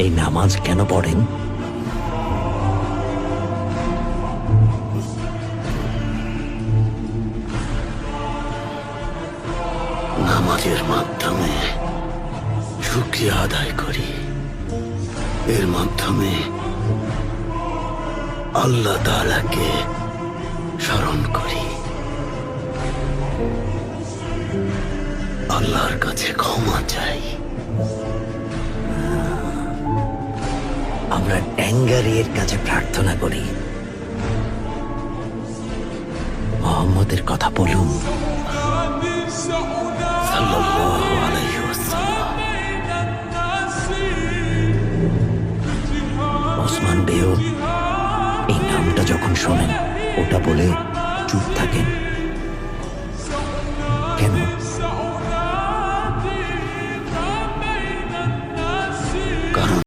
এই নামাজ কেন পড়েন? নামাজের মাধ্যমে শুকরিয়া আদায় করি। এর মাধ্যমে আল্লাহ তাআলাকে স্মরণ করি, আল্লাহর কাছে ক্ষমা চাই। আমরা ট্যাঙ্গারির কাছে প্রার্থনা করি, মোহাম্মদের কথা বলুন সাল্লাল্লাহু আলাইহি ওয়াসাল্লাম। ওসমান বেও এই নামটা যখন শোনেন ওটা বলে চুপ থাকেন কেন?